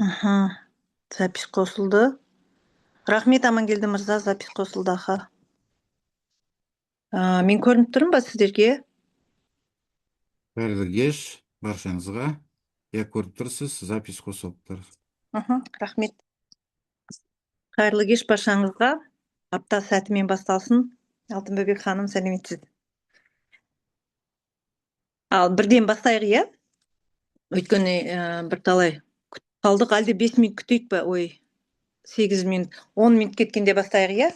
Аха, запись қосылды. Рахмет, Амангелді мырза, запись қосылды. Аха. Мен көрініп тұрмын ба сіздерге? Қайырлы кеш баршаңызға. Я көріп тұрсыз, запись қосылып тұр. Рахмет. Қайырлы кеш баршаңызға. Апта сәтімен басталсын. Алтынбөбек ханым, сәлеметсіз. Ал бірден бастайық, иә? Өйткені бірталай қалдық, әлде 5 минут күтейік па? Ой, 8 минут, 10 минут кеткенде бастайық, иә?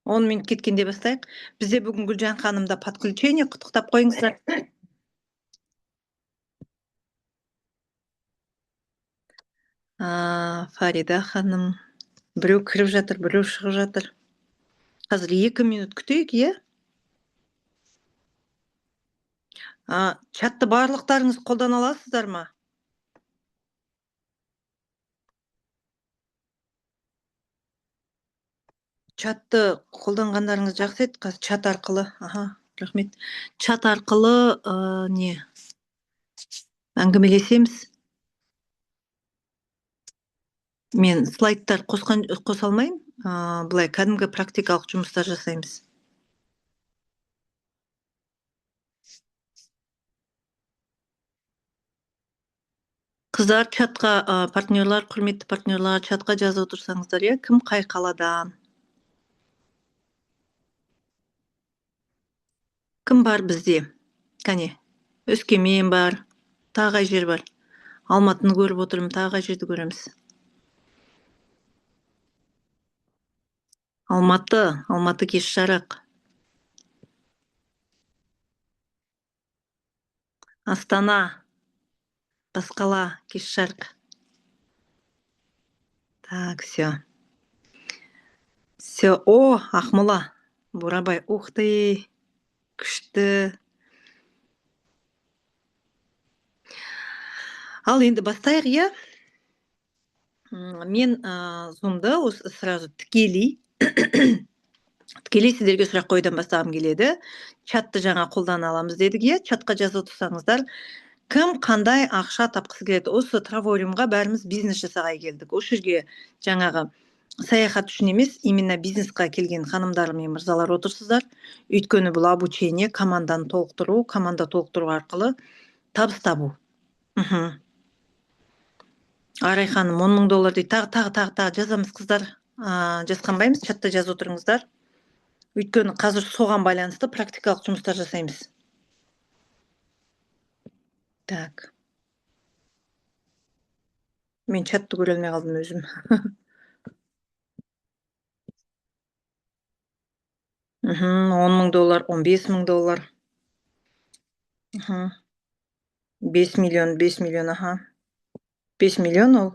10 минут кеткенде бастайық. Бізде бүгін Гүлжан ханымда подключение, құттықтап қойыңыздар. Фарида ханым, біреу кіріп жатыр, біреу шығып жатыр. Қазір 2 минут күтейік, иә? Чатты барлықтарыңыз қолдана аласыздар ма? Чатты қолданғандарыңыз жақсы еді. Қазір чат арқылы, рахмет. Чат арқылы не? Әңгімелесеміз. Мен слайдтар қоса алмаймын. Бұлай кәдімгі практикалық жұмыстар жасаймыз. Қыздар, чатқа, партнерлар, құрметті партнерлар, чатқа жазып отырсаңыздар, иә, кім қай қаладан? Кім бар бізде? Кәне, Өскемен бар, тағы жер бар. Алматыны көріп отырмын, тағы жерді көреміз. Алматы кеш жарық. Астана, Басқала, кеш жарық. Так, все. Все, Ақмола, Бурабай, ух ты, күшті. Ал енді бастайық, иә? Мен зумды сразу тікелей сіздерге сұрақ қойдан бастағым келеді. Чатты жаңа қолдана аламыз дедік, иә? Чатқа жазып тұрсаңыздар, кім қандай ақша тапқысы келеді? Осы Травориумға бәріміз бизнес жасағай келдік. Осы жерге жаңағы саяхат үшін емес, именно бизнесқа келген ханымдар мен мырзалар отырсыздар. Өйткені бұл обучение, команда толықтыру арқылы табыс табу. Арай ханым, 10 мың доллар дейді. Тағы жазамыз, қыздар. Жазқанбаймыз, чатта жазып отырыңыздар. Өйткені қазір соған байланысты практикалық жұмыстар жасаймыз. Так. Мен чатты көре алмай қалдым өзім. 10 мың доллар, 15 мың доллар. 5 миллион, аха. 5 миллион ол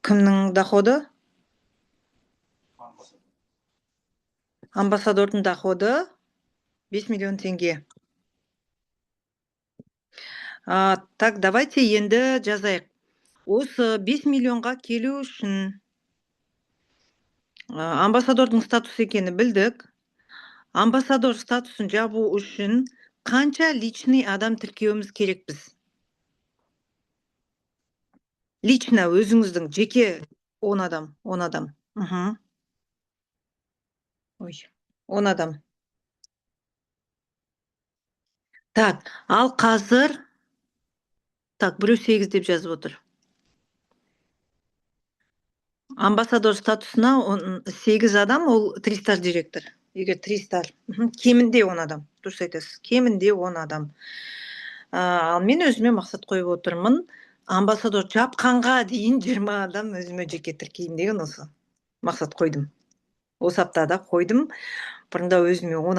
кімнің доходы? Амбассадордың доходы 5 миллион теңге. Так, давайте енді жазайық. Осы 5 миллионға келу үшін амбассадордың статусы екені білдік. Амбассадор статусын жабу үшін қанша личный адам тіркеуіміз керек біз? Лично өзіңіздің жеке 10 адам. 10 адам. Так, ал қазір, біреу 8 деп жазып отыр. Амбассадор статусына 8 адам, ол 3 директор. Егер 3 кемінде 10 адам. Дұрыс айтасыз, кемінде 10 адам. Ал мен өзіме мақсат қойып отырмын. Амбассадор жапқанға дейін 20 адам өзіме жеке тіркейін деген осы мақсат қойдым. Осы аптада қойдым. Бұрында өзіме 10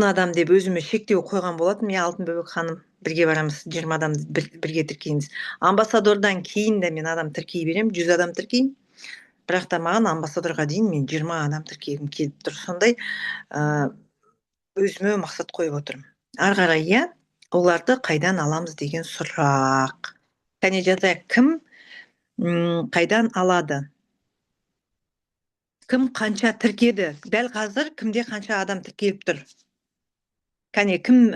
адам деп өзіме шектеу қойған болатын. Мен Алтынбөбек ханым, бірге барамыз, 20 адамды бірге тіркейміз. Амбассадордан кейін де мен адам тіркей берем, 100 адам тіркейм. Бірақ та маған амбассадорға дейін мен 20 адам тіркегім келіп тұр. Сондай өзіме мақсат қойып отырмын. Ары қарай, иә, оларды қайдан аламыз деген сұрақ. Кәне жазайық, кім қайдан алады? Кім қанша тіркеді? Дәл қазір кімде қанша адам тіркеліп тұр? Кәне, кім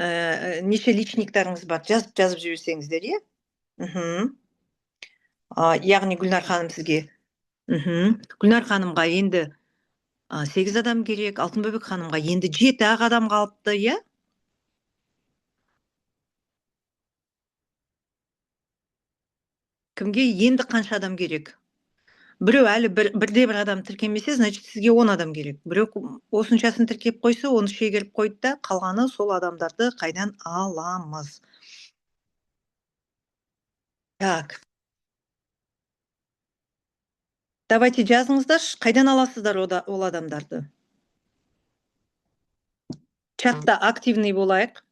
неше личниктарыңыз бар? Жазып жіберсеңіздер, иә? мхм. Яғни Гүлнар ханым сізге. Мхм. Гүлнар ханымға енді 8 адам керек, Алтынбөбек ханымға енді 7-ақ адам қалыпты, иә? Кімге енді қанша адам керек? Біреу әлі бірде бір адам тіркемесе, значит, сізге 10 адам керек. Біреу осыншасын тіркеп қойса, оны шегеріп қойды да, қалғаны сол адамдарды қайдан аламыз? Так, давайте жазыңыздаршы, қайдан аласыздар ол адамдарды? Чатта активный болайық.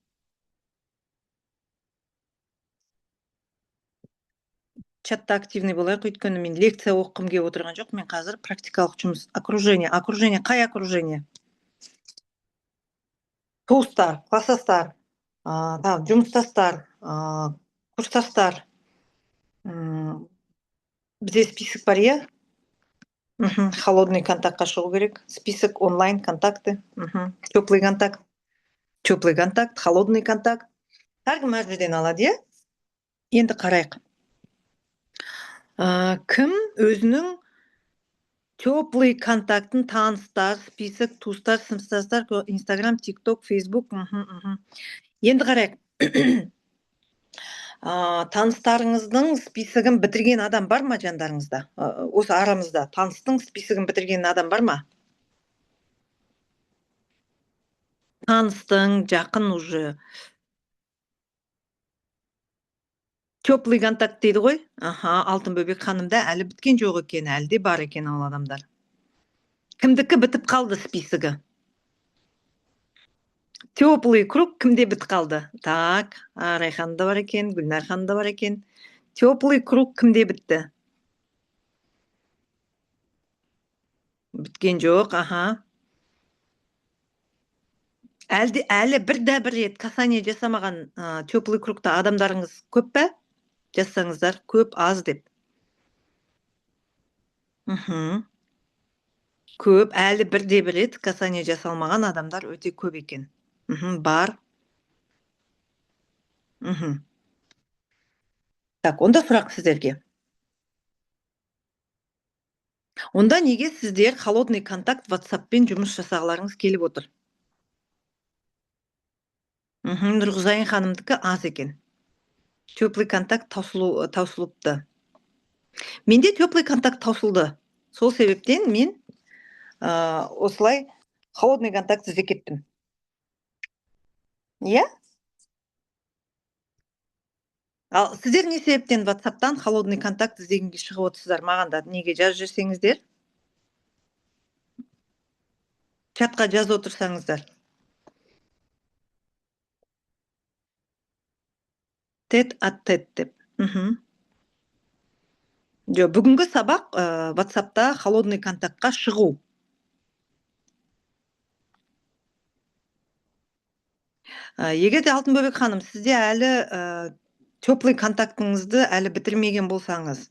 Чатта активный болайық, өйткені мен лекция оқығым келіп отырған жоқ, мен қазір практикалық жұмыс. Окружение, қай окружение? Туыстар, класстастар, жұмыстастар, курстастар. Бізде список бар, иә? Холодный контактқа шығу керек. Список онлайн контакты. Теплый контакт. Теплый контакт, холодный контакт. Әркім әр жерден алады, иә? Енді қарайық. Кім өзінің теплый контактын таныстар, список, туыстар, сыныптастар, Инстаграм, ТикТок, Фейсбук. Енді қарайық. Таныстарыңыздың списогін бітірген адам бар ма жандарыңызда? Осы арамызда таныстың списогін бітірген адам бар ма? Таныстың, жақын уже. Теплый контакт дейді ғой. Алтынбөбек ханымда әлі біткен жоқ екен, әлі де бар екен ол адамдар. Кімдікі бітіп қалды списогі? Теплый круг кімде бітіп қалды? Так, Райханда бар екен, Гүлнар ханымда бар екен. Теплый круг кімде бітті? Біткен жоқ, Әлі бір рет касание жасамаған теплый кругта адамдарыңыз көп пе? Жазсаңыздар, көп, аз деп. Көп, әлі бір рет касание жасалмаған адамдар өте көп екен. Бар. Так, онда сұрақ сіздерге. Онда неге сіздер холодный контакт WhatsApp-пен жұмыс жасағыларыңыз келіп отыр? Нұрғызайын ханымдікі аз екен. Теплый контакт таусылыпты. Менде теплый контакт таусылды. Сол себептен мен осылай холодный контакт іздеп кеттім. Иә? Ал сіздер не себептен WhatsApp-тан холодный контакт іздегенге шығып отырсыздар? Маған да неге жазып жүрсеңіздер? Чатқа жазып отырсаңыздар. Тет-а-тет деп. Бүгінгі сабақ WhatsApp-та холодный контактқа шығу. Егер де Алтынбөбек ханым, сізде әлі теплый контактыңызды әлі бітірмеген болсаңыз.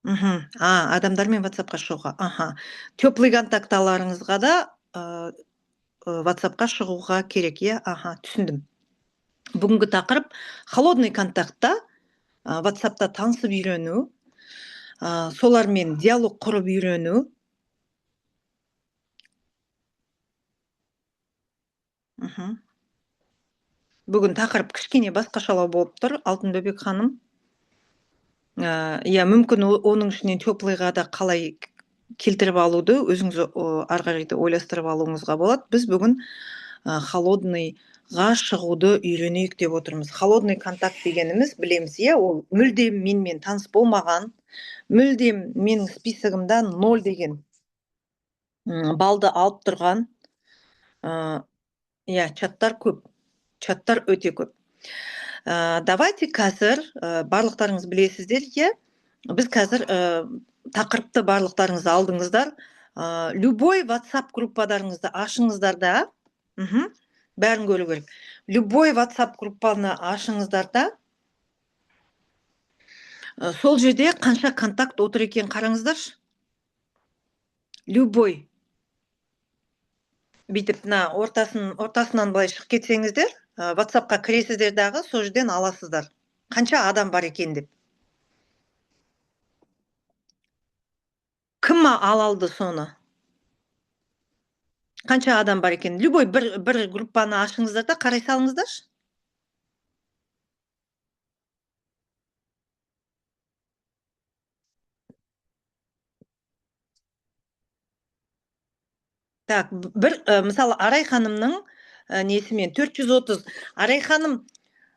Адамдармен WhatsApp-қа шығуға. Теплый контакталарыңызға да WhatsApp-қа шығуға керек, иә? Түсіндім. Бүгінгі тақырып холодный контактта WhatsApp-та танысып үйрену, солармен диалог құрып үйрену. Бүгін тақырып кішкене басқашалау болып тұр, Алтынбөбек ханым. Мүмкін оның ішінен теплыйға да қалай келтіріп алуды өзіңіз ары қарай ойластырып алуыңызға болады. Біз бүгін холодныйға шығуды үйренейік деп отырмыз. Холодный контакт дегеніміз білеміз, иә, ол мүлдем менімен таныс болмаған, мүлдем менің списогымда 0 деген балды алып тұрған. Чаттар көп. Чаттар өте көп. Давайте қазір барлықтарыңыз білесіздер, иә? Біз қазір тақырыпты барлықтарыңыз алдыңыздар. Любой WhatsApp группаларыңызды ашыңыздар да, бәрін көру керек. Любой WhatsApp группаны ашыңыздар да, сол жерде қанша контакт отыр екен қараңыздаршы. Любой. Бүйтіп, ортасынан былай шығып кетсеңіздер, WhatsApp-қа кіресіздер дағы, сол жерден аласыздар. Қанша адам бар екен деп. Кім ала алды соны? Қанша адам бар екен? Любой бір группаны ашыңыздар да қарай салыңыздаршы. Так, мысалы Арай ханымның несімен 430. Арай ханым,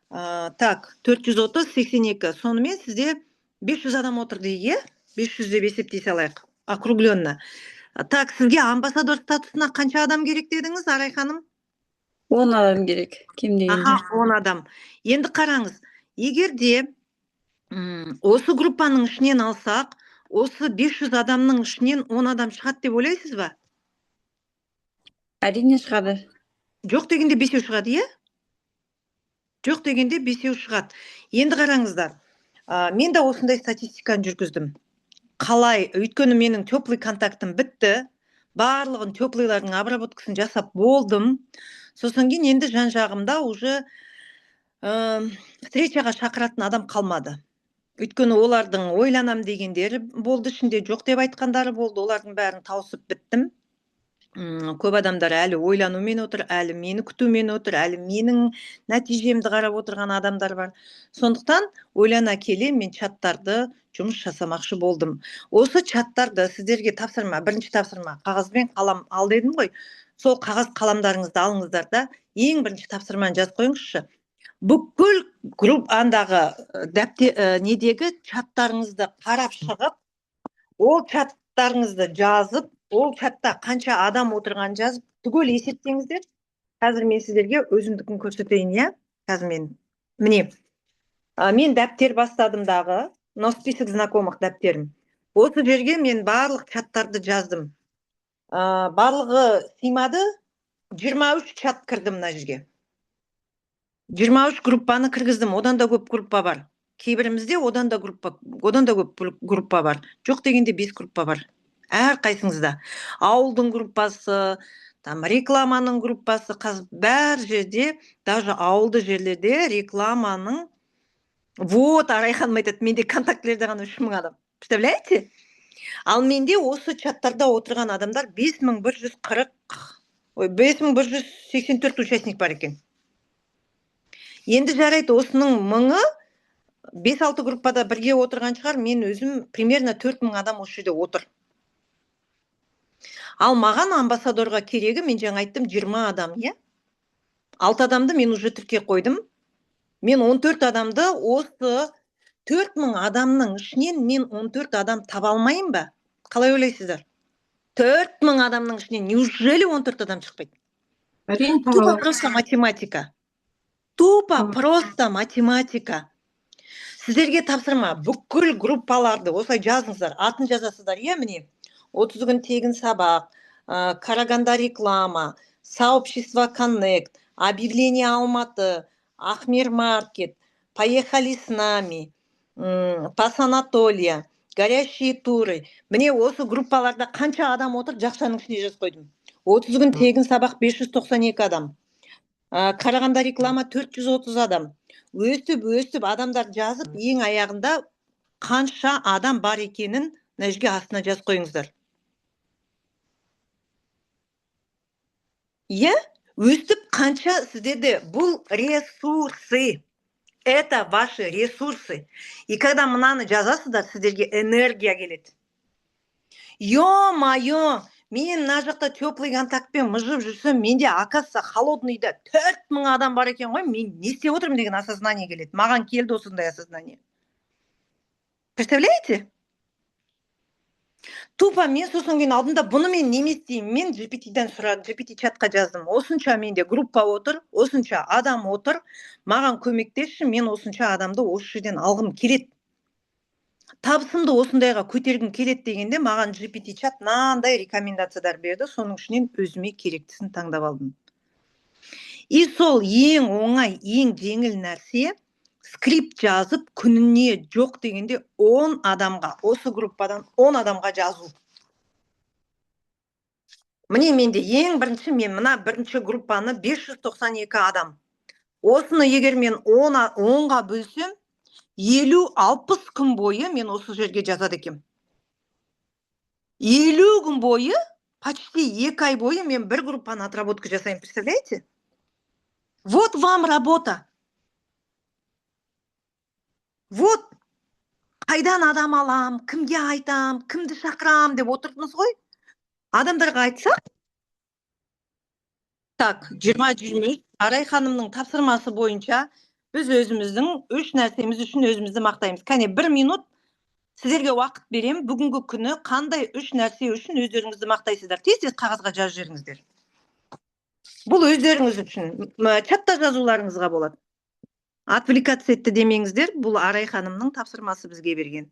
так, 430, 82. Сонымен сізде 500 адам отыр дейік, 500 деп есептей салайық, округленно. Так, сізге амбассадор статусына қанша адам керек дедіңіз, Арай ханым? 10 адам керек, кем дегенде. 10 адам. Енді қараңыз, егер де осы группаның ішінен алсақ, осы 500 адамның ішінен 10 адам шығады деп ойлайсыз ба? Әрине шығады. Жоқ дегенде 5 шығады, иә? Жоқ дегенде 5 шығады. Енді қараңыздар, мен де осындай статистиканы жүргіздім. Қалай? Өйткені менің теплый контактым бітті. Барлығын теплыйлардың обработкасын жасап болдым. Сосын кейін енді жан жағымда уже встречаға шақыратын адам қалмады. Өйткені олардың ойланам дегендері болды, ішінде жоқ деп айтқандары болды. Олардың бәрін тауысып біттім. Көп адамдар әлі ойланумен отыр, әлі мені күтумен отыр, әлі менің нәтижемді қарап отырған адамдар бар. Сондықтан ойлана келе мен чаттарды жұмыс жасамақшы болдым. Осы чаттарды сіздерге тапсырма, бірінші тапсырма, қағаз бен қалам ал дедім ғой. Сол қағаз қаламдарыңызды алыңыздар да, ең бірінші тапсырманы жазып қойыңызшы. Бүкіл группандағы недегі чаттарыңызды қарап шығып, ол чаттарыңызды жазып, ол чатта қанша адам отырған жазып, түгел есептеңіздер. Қазір мен сіздерге өзімдікін көрсетейін, иә? Қазір міне, мен дәптер бастадым дағы, но список знакомых дәптерім. Осы жерге мен барлық чаттарды жаздым. Барлығы сыймады, 23 чат кірді мына жерге. 23 группаны кіргіздім, одан да көп группа бар. Кейбірімізде одан да көп группа бар. Жоқ дегенде 5 группа бар. Әр қайсыңызда. Ауылдың группасы, рекламаның группасы, бәр жерде, даже ауылды жерлерде рекламаның, вот, Арайхан айтады, менде контактілерде ғана 3000 адам. Представляете? Ал менде осы чаттарда отырған адамдар 5184 участник бар екен. Енді жарайды, осының 1000-ы 5-6 группада бірге отырған шығар, мен өзім примерно 4000 адам осы жерде отыр. Ал маған амбассадорға керегі, мен жаңа айттым, 20 адам, иә? 6 адамды мен уже тіркеп қойдым. Мен 14 адамды, осы 4000 адамның ішінен мен 14 адам таба алмайын ба? Қалай ойлайсыздар? 4000 адамның ішінен неужели 14 адам шықпайды? Тупо просто математика. Тупо просто математика. Сіздерге тапсырма, бүкіл группаларды осылай жазыңыздар, атын жазасыздар, иә, міне. 30 күн тегін сабақ, Караганда реклама, сообщество Connect, объявление Алматы, Ахмер маркет, поехали с нами, Пас Анатолия, горящие туры. Міне осы группаларда қанша адам отыр, жақшаның ішіне жазып қойдым. 30 күн тегін сабақ 592 адам. Караганда реклама 430 адам. Өстіп адамдар жазып, ең аяғында қанша адам бар екенін мына жерге астына жазып қойыңыздар. Иә, өстіп қанша сіздерде бұл ресурсы. Это ваши ресурсы. И когда мынаны жазасыздар, сіздерге энергия келеді. Ё-моё, мен мына жақта теплый контактпен мыжып жүрсем, менде оказывается холодныйда 4000 адам бар екен ғой, мен не істеп отырмын деген осознание келеді. Маған келді осындай осознание. Представляете? Тупо мен сосын кейін алдымда бұны мен неме істеймін? Мен GPT-ден сұрадым, GPT чатқа жаздым. Осынша менде группа отыр, осынша адам отыр, маған көмектесші, мен осынша адамды осы жерден алғым келеді. Табысымды осындайға көтергім келеді дегенде, маған GPT чат мынандай рекомендациялар берді, соның ішінен өзіме керектісін таңдап алдым. И сол ең оңай, ең жеңіл нәрсе, скрипт жазып, күніне жоқ дегенде 10 адамға, осы группадан 10 адамға жазу. Міне менде ең бірінші, мен мына бірінші группаны 592 адам. Осыны егер мен 10-ға бөлсем, 50-60 күн бойы мен осы жерге жазады екем. 50 күн бойы, почти 2 ай бойы мен бір группаны отработка жасаймын, представляете? Вот вам работа. Вот қайдан адам алам, кімге айтам, кімді шақырам деп отырмыз ғой. Адамдарға айтсақ, так, 20-23 Арай ханымның тапсырмасы бойынша біз өзіміздің 3 нәрсеміз үшін өзімізді мақтаймыз. Кәне 1 минут сіздерге уақыт берем, бүгінгі күні қандай 3 нәрсе үшін өздеріңізді мақтайсыздар. Тез-тез қағазға жазып жіберіңіздер. Бұл өздеріңіз үшін, чатта жазуларыңызға болады. Отвлекаться етті демеңіздер, бұл Арай ханымның тапсырмасы бізге берген.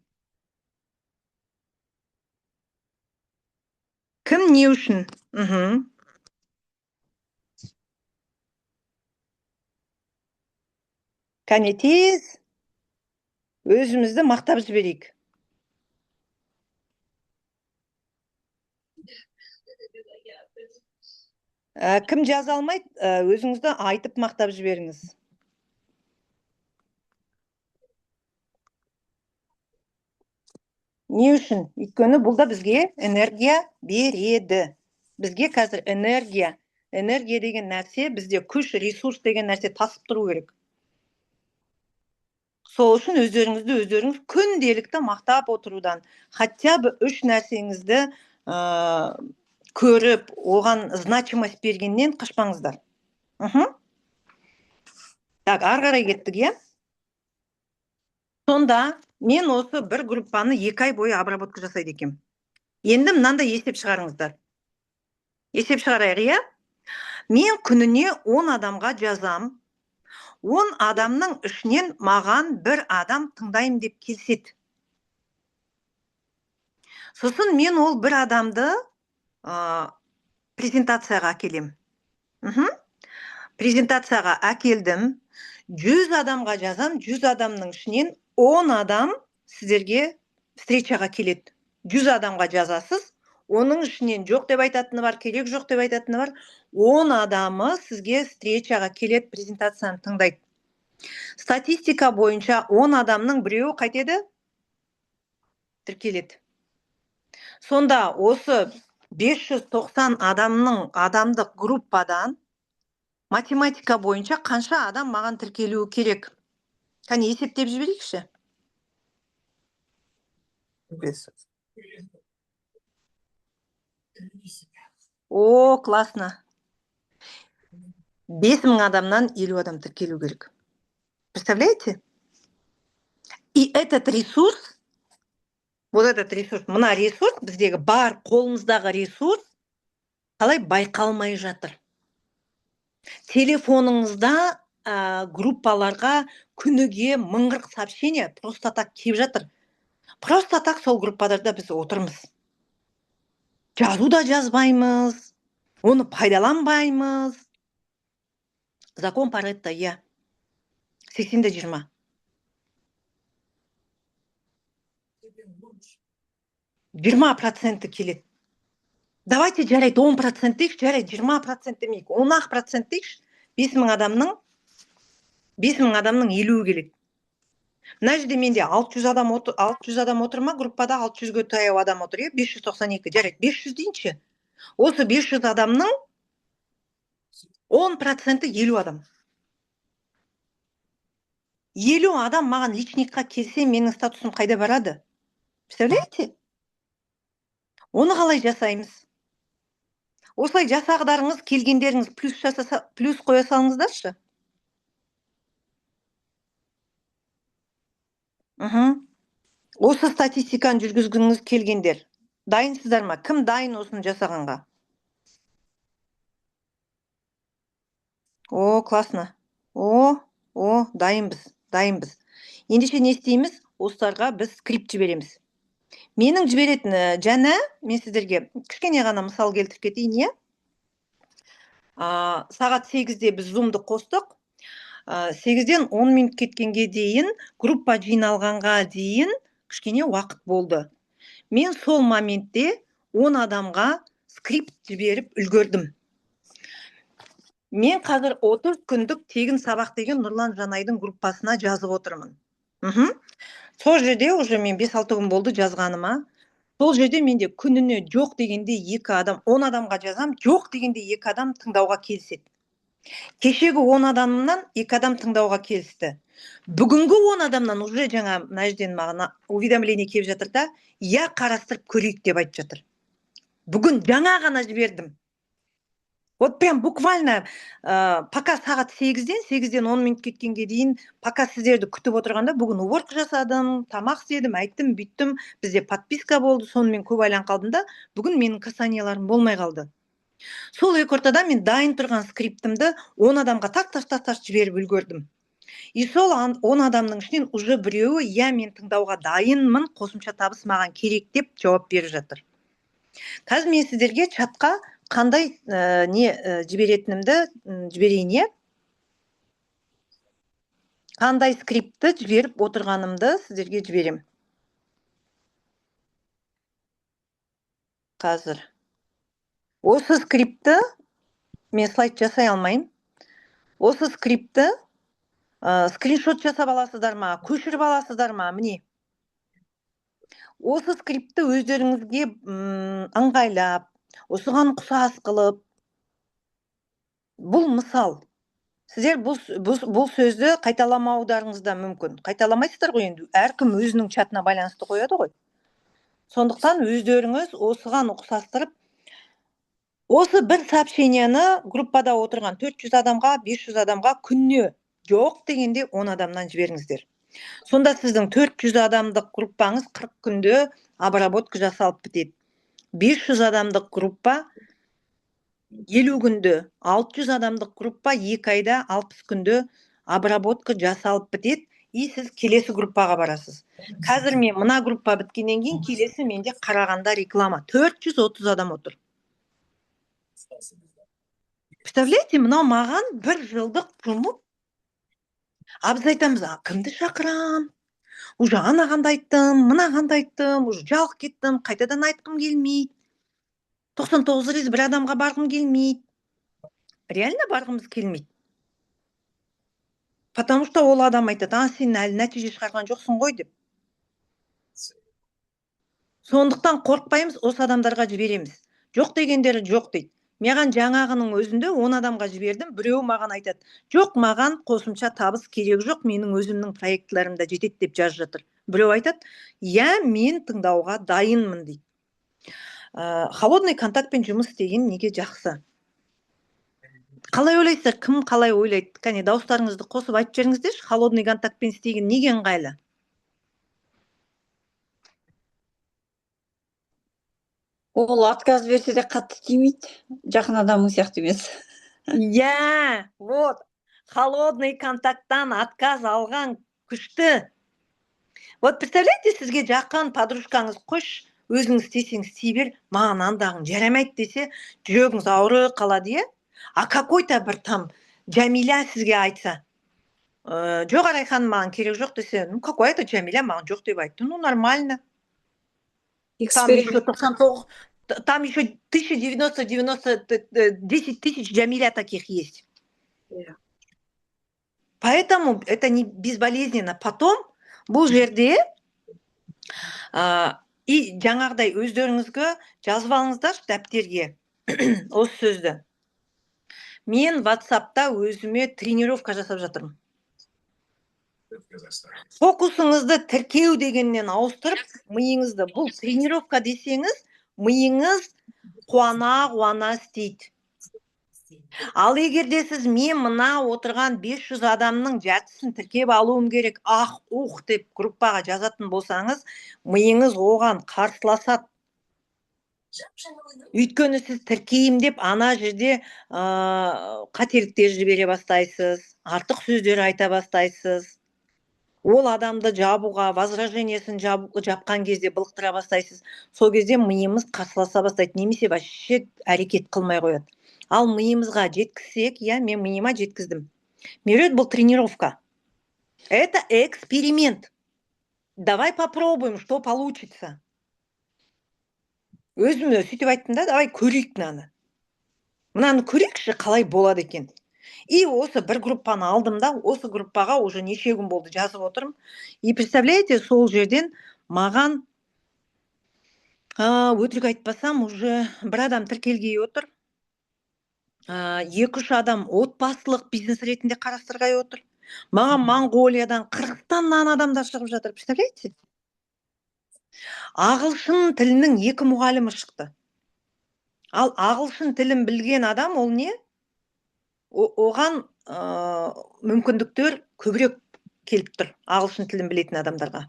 Кім не үшін? Кәне тез өзімізді мақтап жіберейік. Кім жаза алмайды, өзіңізді айтып мақтап жіберіңіз. Не үшін? Өйткені бұл да бізге энергия береді. Бізге қазір энергия деген нәрсе, бізде күш, ресурс деген нәрсе тасып тұру керек. Сол үшін өздеріңіз күнделікті мақтап отырудан, хотя бы 3 нәрсеңізді көріп, оған значимость бергеннен қашпаңыздар. Так, ары қарай кеттік, е? Сонда мен осы бір группаны 2 ай бойы обработка жасайды екем. Енді мынандай есеп шығарыңыздар. Есеп шығарайық, е? Мен күніне 10 адамға жазам. 10 адамның ішінен маған бір адам тыңдайым деп келсет. Сосын мен ол бір адамды презентацияға әкелем. Презентацияға әкелдім. 100 адамға жазам, 100 адамның ішінен 10 адам сіздерге встречаға келеді. 100 адамға жазасыз, оның ішінен жоқ деп айтатыны бар, керек жоқ деп айтатыны бар. 10 адамы сізге встречаға келеді, презентацияны тыңдайды. Статистика бойынша 10 адамның біреуі қайтеді? Тіркеледі. Сонда осы 590 адамдық группадан математика бойынша қанша адам маған тіркелуі керек? Кәне есептеп жіберейікші. О, классно. 5000 адамнан 50 адам тіркелу керек. Представляете? И этот ресурс, вот этот ресурс, мына ресурс, біздегі бар қолымыздағы ресурс, қалай байқалмай жатыр. Телефоныңызда группаларға күніге 1000 сообщение просто так кеп жатыр. Просто так сол группаларда біз отырмыз. Жазу да жазбаймыз, оны пайдаланбаймыз. Закон Паретто, я. 80-20. 20% келеді. Давайте жарайды 10% дейікші, жарайды 20% демейік. 10% дейікші, 5000 адамның 50 келеді. Мына жерде менде 600 адам отыр ма, группада 600-ге таяу адам отыр, 592, жарайды 500 дейінші. Осы 500 адамның 10% 50 адам. 50 адам маған личникқа келсе, менің статусым қайда барады? Представляете? Оны қалай жасаймыз? Осылай жасағдарыңыз, келгендеріңіз плюс қоя салыңыздаршы. Осы статистиканы жүргізгіңіз келгендер. Дайынсыздар ма? Кім дайын осыны жасағанға? О, классно. О, дайынбыз. Ендеше не істейміз? Осыларға біз скрипт жібереміз. Менің жіберетін жаңа, мен сіздерге кішкене ғана мысал келтіріп кетейін, е? Сағат 8-де біз зумды қостық. 8-ден 10 минут кеткенге дейін, группа жиналғанға дейін кішкене уақыт болды. Мен сол моментте 10 адамға скрипт жіберіп үлгердім. Мен қазір 30 күндік тегін сабақ деген Нұрлан Жанайдың группасына жазып отырмын. Сол жерде уже мен 5-6 күн болды жазғаныма. Сол жерде менде күніне жоқ дегенде 2 адам, 10 адамға жазам, жоқ дегенде 2 адам тыңдауға келіседі. Кешегі 10 адамнан 2 адам тыңдауға келісті. Бүгінгі 10 адамнан уже жаңа мына жерден маған уведомление келіп жатыр да, я қарастырып көрейік деп айтып жатыр. Бүгін жаңа ғана жібердім. Вот прям буквально пока сағат 8-ден 10 минут кеткенге дейін, пока сіздерді күтіп отырғанда, бүгін уборка жасадым, тамақ істедім, айттым, бүйттім, бізде подписка болды, сонымен көп айлан қалдым да, бүгін менің касанияларым болмай қалды. Сол екі ортада мен дайын тұрған скриптімді 10 адамға тас жіберіп үлгердім. И сол 10 адамның ішінен уже біреуі, я мен тыңдауға дайынмын, қосымша табыс маған керек деп жауап беріп жатыр. Қазір мен сіздерге чатқа қандай жіберетінімді жіберейін, е? Қандай скриптті жіберіп отырғанымды сіздерге жіберем. Қазір. Осы скриптті мен слайд жасай алмайым. Осы скриптті скриншот жасап аласыздар ма, көшіріп аласыздар ма, міне. Осы скриптті өздеріңізге ыңғайлап, осыған ұқсас қылып, бұл мысал. Сіздер бұл сөзді қайталамаударыңыз да мүмкін. Қайталамайсыздар ғой енді, әркім өзінің чатына байланысты қояды ғой. Сондықтан өздеріңіз осыған ұқсастырып, осы бір сообщениені группада отырған 400 адамға, 500 адамға күнне жоқ дегенде 10 адамнан жіберіңіздер. Сонда сіздің 400 адамдық группаңыз 40 күнде обработка жасалып бітеді. 500 адамдық группа 50 күнде, 600 адамдық группа 2 айда 60 күнде обработка жасалып бітеді, и сіз келесі группаға барасыз. Қазір мен мына группа біткеннен кейін келесі менде Қарағанда реклама. 430 адам отыр. Представляете, мынау маған 1 жылдық жұмыс. Біз айтамыз, кімді шақырам? Уже анағанды айттым, мынағанды айттым, уже жалқ кеттім, қайтадан айтқым келмейді. 99 рет бір адамға барғым келмейді. Реально барғымыз келмейді. Потому что ол адам айтады, сен әлі нәтиже шығарған жоқсың ғой деп. Сондықтан қорықпаймыз, осы адамдарға жібереміз. Жоқ дегендері жоқ дейді. Маған жаңағының өзінде 10 адамға жібердім, біреу маған айтады, жоқ, маған қосымша табыс керек жоқ, менің өзімнің проектларымда жетеді деп жазып жатыр. Біреу айтады, я, мен тыңдауға дайынмын дейді. Холодный контактпен жұмыс істеген неге жақсы? Қалай ойлайсыздар, кім қалай ойлайды? Кәне дауыстарыңызды қосып айтып жіберіңіздерші, холодный контактпен істеген неге ыңғайлы? Ол отказ берсе де қатты тимейді. Жақын адамың сияқты емес. Я, вот, холодный контакттан отказ алған күшті. Вот представляете, сізге жақын подружкаңыз қош, өзіңіз істесеңіз істей бер, маған андағың жарамайды десе, жүрегіңіз ауырып қалады, е? А какой-то бір там Жәмиля сізге айтса, жоқ, Арайхан, маған керек жоқ десе, ну какой-то Жәмиля маған жоқ деп айтты, ну нормально. Там еще 99, там еще 10 тысяч Жәмиля таких есть. Поэтому это не безболезненно. Потом бұл жерде и жаңағыдай өздеріңізге жазып алыңыздар дәптерге осы сөзді. Мен WhatsApp'та өзіме тренировка жасап жатырмын. Фокусыңызды тіркеу дегеннен ауыстырып, миыңызды, бұл тренировка десеңіз, миыңыз қуана істейді. Ал егерде сіз мен мына отырған 500 адамның жартысын тіркеп алуым керек, деп группаға жазатын болсаңыз, миыңыз оған қарсыласады. Өйткені сіз тіркейім деп ана жерде қателіктер жібере бастайсыз, артық сөздер айта бастайсыз. Ол адамды жабуға, возражениесін жапқан кезде былықтыра бастайсыз. Сол кезде миымыз қарсыласа бастайды, немесе вообще әрекет қылмай қояды. Ал миымызға жеткізсек, мен миыма жеткіздім. Мерет, бұл тренировка. Это эксперимент. Давай попробуем, что получится. Өзіме сөйтіп айттым да, давай көрейік мынаны. Мынаны көрейікші, қалай болады екен. И осы бір группаны алдым да, осы группаға уже неше күн болды жазып отырмын. И представляете, сол жерден маған өтірік айтпасам, уже бір адам тіркелгей отыр. 2-3 адам отбасылық бизнес ретінде қарастырғай отыр. Маған Монғолиядан, Қырғызстаннан адамдар шығып жатыр. Представляете? Ағылшын тілінің 2 мұғалімі шықты. Ал ағылшын тілін білген адам ол не? Оған мүмкіндіктер көбірек келіп тұр, ағылшын тілін білетін адамдарға.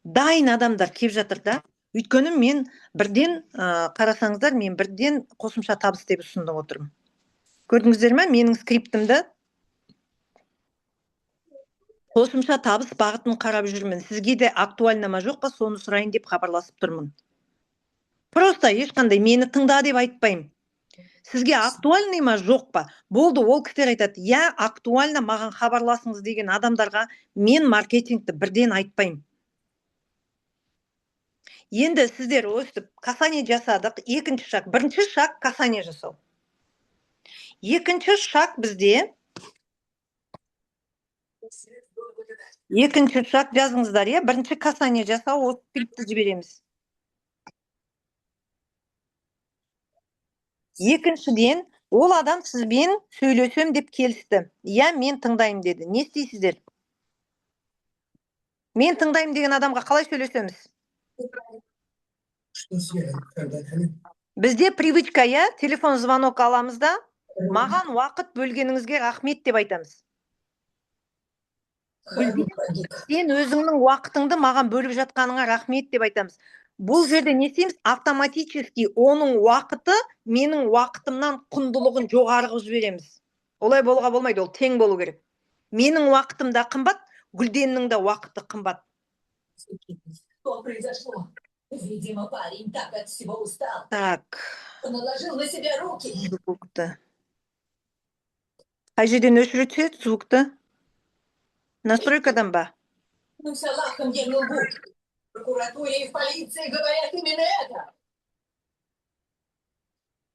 Дайын адамдар келіп жатыр да. Өйткені мен бірден қарасаңыздар, мен бірден қосымша табыс деп ұсынып отырмын. Көрдіңіздер ме? Менің скриптімді қосымша табыс бағытын қарап жүрмін. Сізге де актуально ма жоқ па, соны сұрайын деп хабарласып тұрмын. Просто ешқандай мені тыңда деп айтпаймын. Сізге актуальный ма жоқ па? Болды, ол кісілер айтады, я актуально, маған хабарласыңыз деген адамдарға мен маркетингті бірден айтпаймын. Енді сіздер өстіп касание жасадық. Екінші шаг. Бірінші шаг касание жасау. Екінші шаг бізде. Екінші шаг жазыңыздар, е? Бірінші касание жасау, осы скриптті жібереміз. Екіншіден, ол адам сізбен сөйлесем деп келісті. Я, мен тыңдаймын деді. Не істейсіздер? Мен тыңдаймын деген адамға қалай сөйлесеміз? Бізде привычка, я, телефон звонок аламыз да, маған уақыт бөлгеніңізге рахмет деп айтамыз. Сен өзіңнің уақытыңды маған бөліп жатқаныңа рахмет деп айтамыз. Бұл жерде не істейміз? Автоматически оның уақыты менің уақытымнан құндылығын жоғары қылып жібереміз. Олай болуға болмайды, ол тең болу керек. Менің уақытым да қымбат, Гүлденнің де уақыты қымбат. Что произошло? Видимо, парень так от всего устал. Так. Он наложил на себя руки. Звукты. Қай жерден өшіреді звукты? Настройкадан ба? Ну, салахом я не лгу. В прокуратуре и в полиции говорят именно это.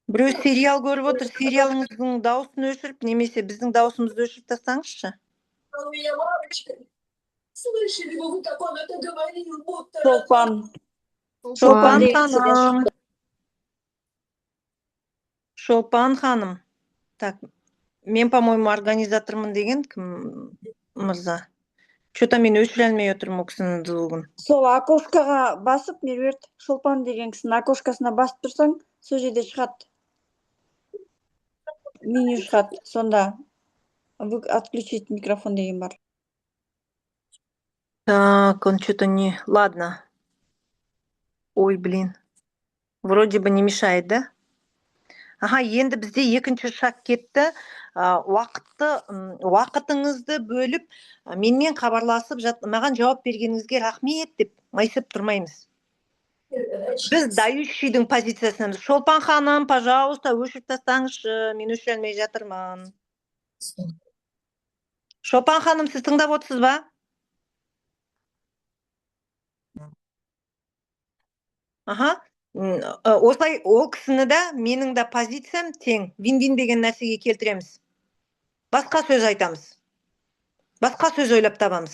Біреу сериал көріп отыр, сериалыңыздың дауысын өшіріп, немесе біздің дауысымызды өшіріп тастаңызшы. Он у меня мамочка. Слышали вы, как он это говорил, будто... Шолпан. Шолпан лекциядан ханым. шықты. Шолпан ханым. Так, мен, по-моему, организатормын деген кім мырза? Что-то мен өшіре алмай отырмын ол кісінің звугын. Сол окошкаға басып, Меруерт, Шолпан деген кісінің окошкасына басып тұрсаң, сол жерде шығады. Меню шығады. Сонда отключить микрофон деген бар. Так, он что-то не... Ладно. Ой, блин. Вроде бы не мешает, да? Ага, енді бізде екінші шаг кетті. Уақытыңызды бөліп, менімен хабарласып, маған жауап бергеніңізге рахмет деп майысып тұрмаймыз. Біз дающийдің позициясында. Шолпан ханым, пожалуйста, өшіріп тастаңызшы, мен өшіре алмай жатырмын. Шолпан ханым, сіз тыңдап отырсыз ба? Аха. Осылай ол кісіні да, менің де позициям тең. Вин-вин деген нәрсеге келтіреміз. Басқа сөз айтамыз. Басқа сөз ойлап табамыз.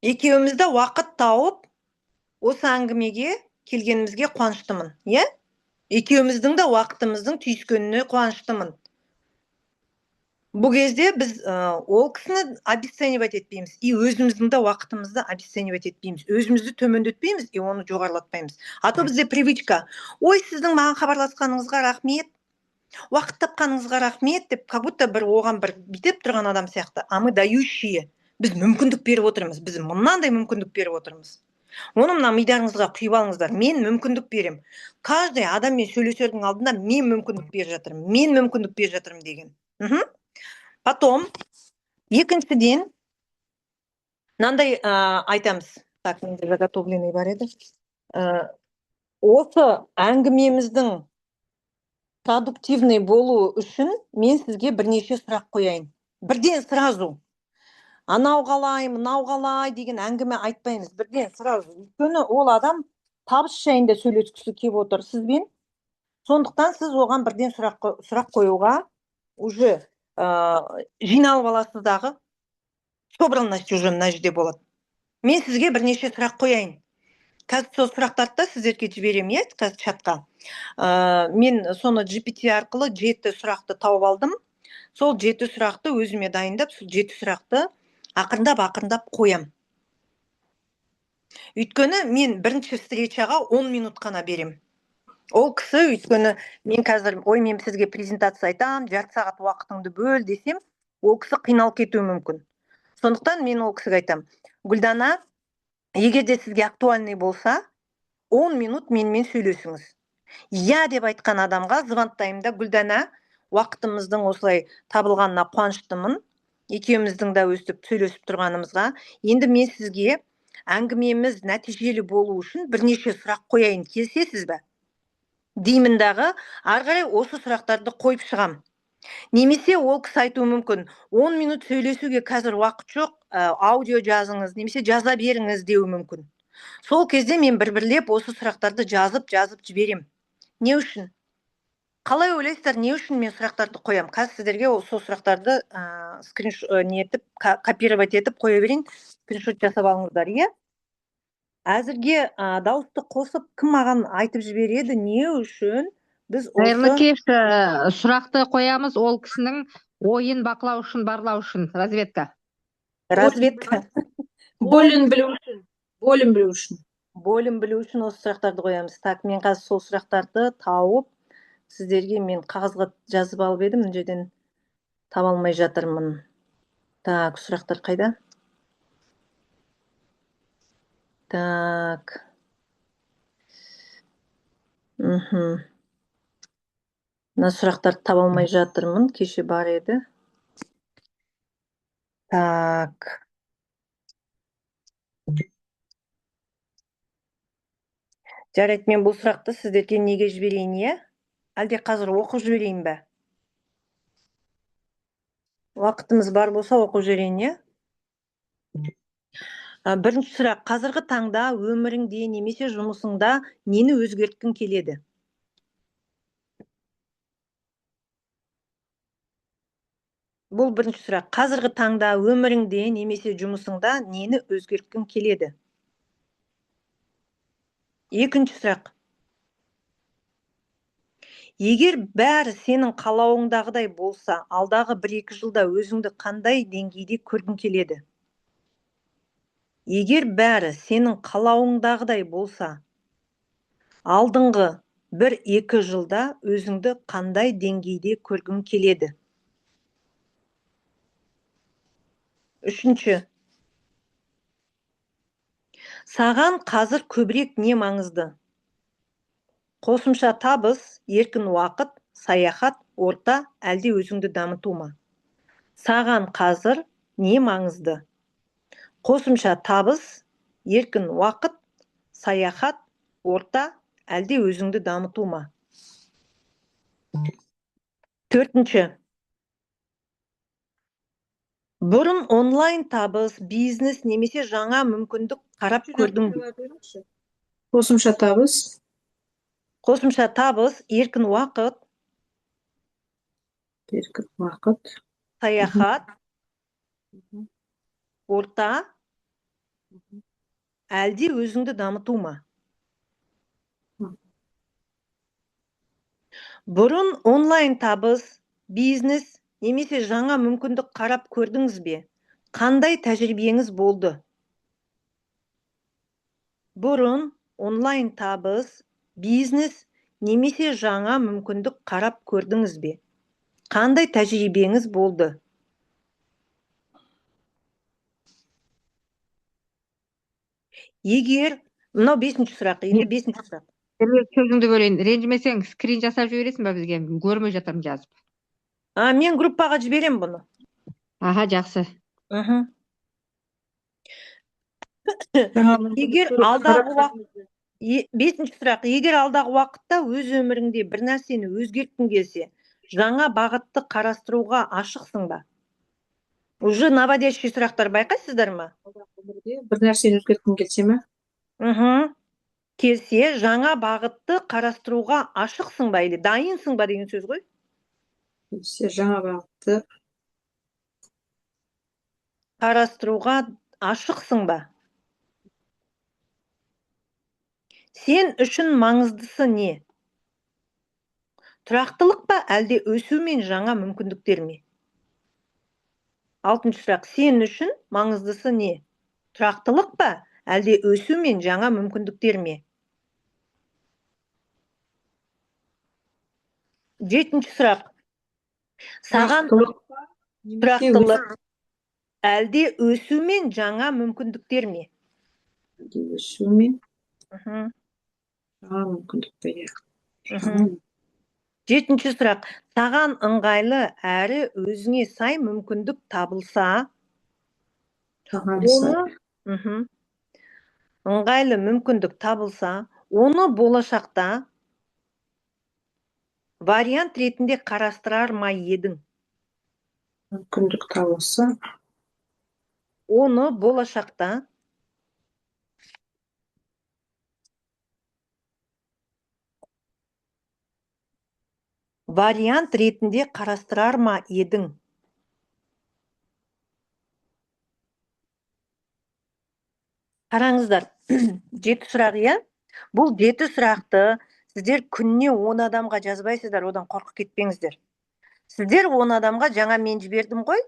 Екеумізді уақыт тауып, осы әңгімеге келгенімізге қуаныштымын. Е? Екеуміздің де уақытымыздың түйіскеніне қуаныштымын. Бұл кезде біз ол кісіні обесценивать етпейміз. И өзіміздің де уақытымызды обесценивать етпейміз. Өзімізді төмендетпейміз, и оны жоғарылатпаймыз. А то бізде привычка. Ой, сіздің маған хабарласқаныңызға рахмет. Уақыт тапқаныңызға рахмет деп, как будто бір оған бір битеп тұрған адам сияқты. А мы дающие. Біз мүмкіндік беріп отырмыз. Біз мынандай мүмкіндік беріп отырмыз. Оны мына мидарыңызға құйып алыңыздар. Мен мүмкіндік берем. Каждый адаммен сөйлесердің алдында мен мүмкіндік беріп жатырмын. Мен мүмкіндік беріп жатырмын деген. Потом, екіншіден, мынандай айтамыз. Так, менде заготовленный бар еді. Осы әңгімеміздің продуктивный болу үшін мен сізге бірнеше сұрақ қояйын. Бірден сразу. Анау қалай, мынау қалай деген әңгіме айтпаймыз. Бірден сразу. Өйткені ол адам табыс жайында сөйлескісі келіп отыр сізбен. Сондықтан сіз оған бірден сұрақ қоюға уже жиналып аласыз дағы. Собранность уже мына жерде болады. Мен сізге бірнеше сұрақ қояйын. Қазір сол сұрақтарды да сіздерге жіберемін, қазір чатқа. Мен соны GPT арқылы 7 сұрақты тауып алдым. Сол 7 сұрақты өзіме дайындап, сол 7 сұрақты ақырындап қоям. Өйткені мен бірінші встречаға 10 минут қана берем. Ол кісі, өйткені мен қазір, мен сізге презентация айтам, жарты сағат уақытыңды бөл десем, ол кісі қиналып кетуі мүмкін. Сондықтан мен ол кісіге айтам, Гүлдана, егер де сізге актуальный болса, 10 минут менімен сөйлесіңіз. Я деп айтқан адамға звонтаймын, Гүлдана, уақытымыздың осылай табылғанына қуаныштымын. Екеуміздің да өстіп сөйлесіп тұрғанымызға. Енді мен сізге әңгімеміз нәтижелі болу үшін бірнеше сұрақ қояйын, келісесіз бе? Деймін дағы, ары қарай осы сұрақтарды қойып шығам. Немесе ол кісі айтуы мүмкін, 10 минут сөйлесуге қазір уақыт жоқ, аудио жазыңыз, немесе жаза беріңіз деуі мүмкін. Сол кезде мен бір-бірлеп осы сұрақтарды жазып жіберем. Не үшін? Қалай ойлайсыздар, не үшін мен сұрақтарды қоям? Қазір сіздерге сол сұрақтарды копировать етіп қоя берейін, скриншот жасап алыңыздар, иә? Әзірге дауысты қосып, кім маған айтып жібереді, не үшін біз Қайырлы осы... кеш, сұрақты қоямыз, ол кісінің ойын бақылау үшін, барлау үшін, разведка. Болін білу үшін. Болін білу үшін осы сұрақтарды қоямыз. Так, мен қазір сол сұрақтарды тауып, сіздерге мен қағазға жазып алып едім, мына жерден таба алмай жатырмын. Так, сұрақтар қайда? Так. Мына сұрақтарды таба алмай жатырмын, кеше бар еді. Так. Жарайды, мен бұл сұрақты сіздерге неге жіберейін, е? Әлде қазір оқып жіберейін бе? Уақытымыз бар болса оқып жіберейін, е? Бірінші сұрақ, қазіргі таңда өміріңде немесе жұмысыңда нені өзгерткің келеді? Бұл бірінші сұрақ, қазіргі таңда өміріңде немесе жұмысыңда нені өзгерткің келеді? Екінші сұрақ, егер бәрі сенің қалауыңдағыдай болса, алдағы 1-2 жылда өзіңді қандай деңгейде көргің келеді? Егер бәрі сенің қалауыңдағыдай болса, алдыңғы 1-2 жылда өзіңді қандай деңгейде көргің келеді? Үшінші, саған қазір көбірек не маңызды? Қосымша табыс, еркін уақыт, саяхат, орта, әлде өзіңді дамыту ма? Саған қазір не маңызды? Қосымша табыс, еркін уақыт, саяхат, орта, әлде өзіңді дамыту ма? Төртінші, бұрын онлайн табыс, бизнес немесе жаңа мүмкіндік қарап көрдің бе? Қосымша табыс, еркін уақыт, саяхат, орта, әлде өзіңді дамыту ма? Бұрын онлайн табыс, бизнес немесе жаңа мүмкіндік қарап көрдіңіз бе? Қандай тәжірибеңіз болды? Бұрын онлайн табыс, бизнес немесе жаңа мүмкіндік қарап көрдіңіз бе? Қандай тәжірибеңіз болды? Егер, мынау 5-ші сұрақ, енді 5-ші сұрақ. Сөзіңді бөлейін, ренжімесең, скрин жасап жібересің бе бізге? Көрмей жатырмын жазып. Мен группаға жіберем бұны. Аха, жақсы. Егер алдағы уақыт, 5-ші сұрақ, егер алдағы уақытта өз өміріңде бір нәрсені өзгерткің келсе, жаңа бағытты қарастыруға ашықсың ба? Уже наводящий сұрақтар байқайсыздар ма? бір нәрсені өзгерткім келсе ме? келсе, жаңа бағытты қарастыруға ашықсың ба, или дайынсың ба деген сөз ғой. Келсе, жаңа бағытты Қарастыруға ашықсың ба? Сен үшін маңыздысы не? Тұрақтылық па, әлде өсу мен жаңа мүмкіндіктер ме? 6-шы сұрақ. Сен үшін маңыздысы не? Тұрақтылық па, әлде өсу мен жаңа мүмкіндіктер ме? 7-ші сұрақ. Саған тұрақтылық па, немесе тұрақтылық, әлде өсу мен жаңа мүмкіндіктер ме? өсу мен Мгм. жаңа мүмкіндіктер. Мгм. 7-ші сұрақ. Саған ыңғайлы әрі өзіңе сай мүмкіндік табылса, Мгм. ыңғайлы мүмкіндік табылса, оны болашақта вариант ретінде қарастырар ма едің? мүмкіндік табылса, Оны болашақта вариант ретінде қарастырар ма едің? Қараңыздар, 7 сұрақ, иә? Бұл 7 сұрақты сіздер күніне 10 адамға жазбайсыздар, одан қорқып кетпеңіздер. Сіздер 10 адамға жаңа мен жібердім ғой,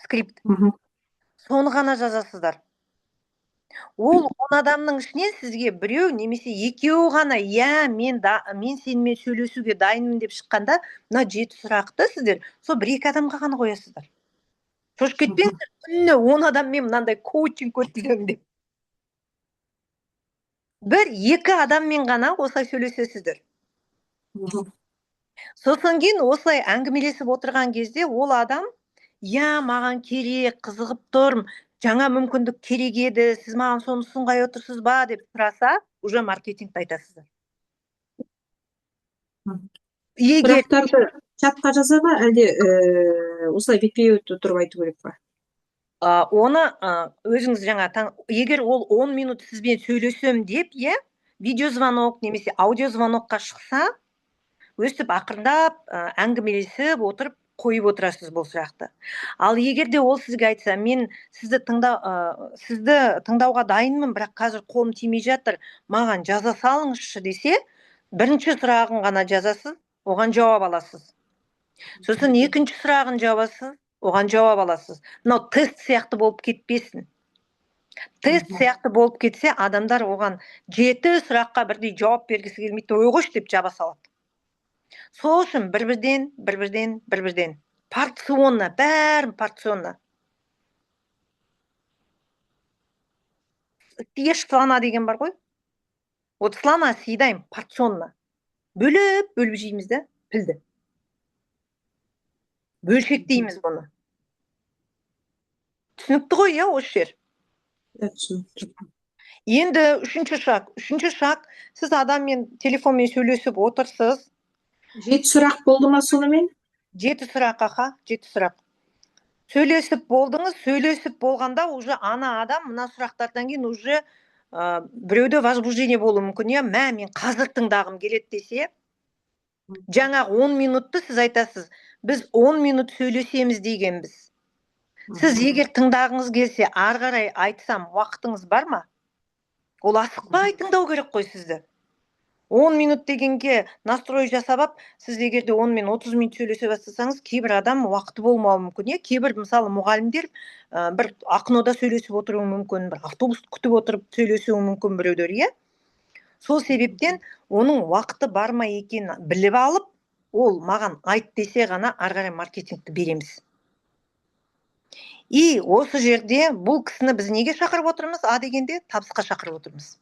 скрипт. Мгм. Соны ғана жазасыздар. Ол 10 адамның ішінен сізге біреу немесе екеуі ғана, мен сенімен сөйлесуге дайынмын деп шыққанда, мына 7 сұрақты сіздер сол 1-2 адамға ғана қоясыздар. Шошып кетпеңіздер, күніне 10 адаммен мынандай коучинг өткіземін деп. 1-2 адаммен ғана осылай сөйлесесіздер. Мгм. Сосын кейін осылай әңгімелесіп отырған кезде ол адам, маған керек, қызығып тұрмын, жаңа мүмкіндік керек еді, сіз маған соны ұсынғай отырсыз ба деп сұраса, уже маркетингті айтасыздар. Егер Сұрақтарды чатқа жаза ма, әлде осылай бетпе бет тұрып айту керек па? оны өзіңіз егер ол 10 минут сізбен сөйлесем деп, видеозвонок немесе аудиозвонокқа шықса, өстіп ақырындап әңгімелесіп отырып қойып отырасыз бұл сұрақты. Ал егер де ол сізге айтса, мен сізді тыңдауға дайынмын, бірақ қазір қолым тимей жатыр, маған жаза салыңызшы десе, 1-ші сұрағын ғана жазасыз, оған жауап аласыз. Сосын 2-ші сұрағын жауасыз, оған жауап аласыз. Мынау тест сияқты болып кетпесін. Тест сияқты болып кетсе, адамдар оған 7 сұраққа бірдей жауап бергісі келмейді, ой қойшы деп жаба салады. Сол үшін бір-бірден, порционно, бәрін порционно. Съешь слона деген бар ғой? Вот слона съедаем порционно. Бөліп жейміз да, пілді. Бөлшектейміз бұны. Түсінікті ғой, осы жер? Түсінікті. Енді 3-ші шаг. 3-ші шаг, сіз адаммен телефонмен сөйлесіп отырсыз. 7 сұрақ болды ма сонымен? 7 сұрақ, 7 сұрақ. Сөйлесіп болдыңыз, сөйлесіп болғанда уже ана адам мына сұрақтардан кейін уже біреуде возбуждение болуы мүмкін, мен қазір тыңдағым келеді десе, жаңа 10 минутты сіз айтасыз, біз 10 минут сөйлесеміз дегенбіз. Сіз егер тыңдағыңыз келсе, ары қарай айтсам, уақытыңыз бар ма? Ол асықпай тыңдау керек қой сізді. 10 минут дегенге настрой жасап, сіз егерде 10 мен 30 минут сөйлесе бастасаңыз, кейбір адам уақыты болмауы мүмкін. Кейбір мысалы мұғалімдер бір ақнода сөйлесіп отыруы мүмкін, бір автобус күтіп отырып сөйлесуі мүмкін біреулер, Сол себептен оның уақыты бар ма екенін біліп алып, ол маған айт десе ғана ары қарай маркетингті береміз. И осы жерде бұл кісіні біз неге шақырып отырмыз? Дегенде табысқа шақырып отырмыз.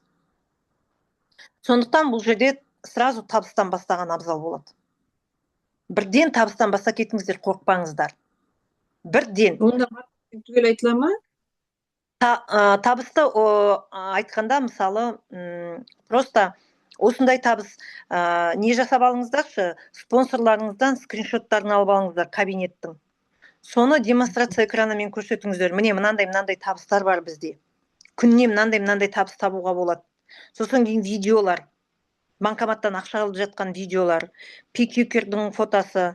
Сондықтан бұл жерде сразу табыстан бастаған абзал болады. Бірден табыстан баста кетіңіздер, қорықпаңыздар. Бірден. Онда маркетинг түгел айтыла ма? Табысты айтқанда, мысалы, просто осындай табыс не жасап алыңыздаршы, спонсорларыңыздан скриншоттарын алып алыңыздар кабинеттің. Соны демонстрация экранымен көрсетіңіздер. Міне, мынандай табыстар бар бізде. Күнне мынандай табыс табуға болады. Сосын кейін видеолар, банкоматтан ақша алып жатқан видеолар, пикюкердің фотосы,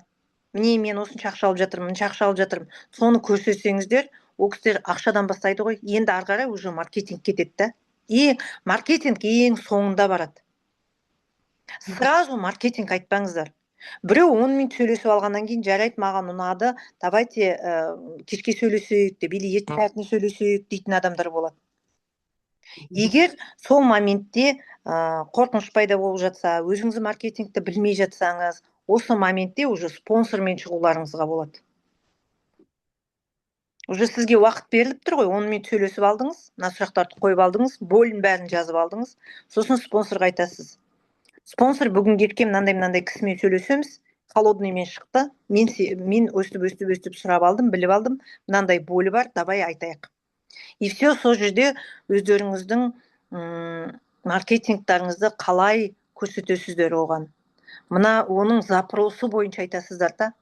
міне мен осынша ақша алып жатырмын, мынша ақша алып жатырмын. Соны көрсетсеңіздер, ол кісілер ақшадан бастайды ғой. Енді ары қарай уже маркетинг кетеді да. Маркетинг ең соңында барады. Сразу маркетинг айтпаңыздар. Біреу 10 минут сөйлесіп алғаннан кейін жарайды, маған ұнады, давайте кешке сөйлесейік деп, или ертең сағатына сөйлесейік дейтін адамдар болады. Егер сол моментте қорқыныш пайда болып жатса, өзіңіз маркетингті білмей жатсаңыз, осы моментте уже спонсормен шығуларыңызға болады. Уже сізге уақыт беріліп тұр ғой, 10 минут сөйлесіп алдыңыз, мына сұрақтарды қойып алдыңыз, бөлін бәрін жазып алдыңыз, сосын спонсорға айтасыз. Спонсор бүгін кешке мынандай кісімен сөйлесеміз, холодныймен шықты, мен өстіп сұрап алдым, біліп алдым, мынандай болі бар, давай айтайық. И все, сол жерде өздеріңіздің маркетингтарыңызды қалай көрсетесіздер оған. Мына оның запросы бойынша айтасыздар да.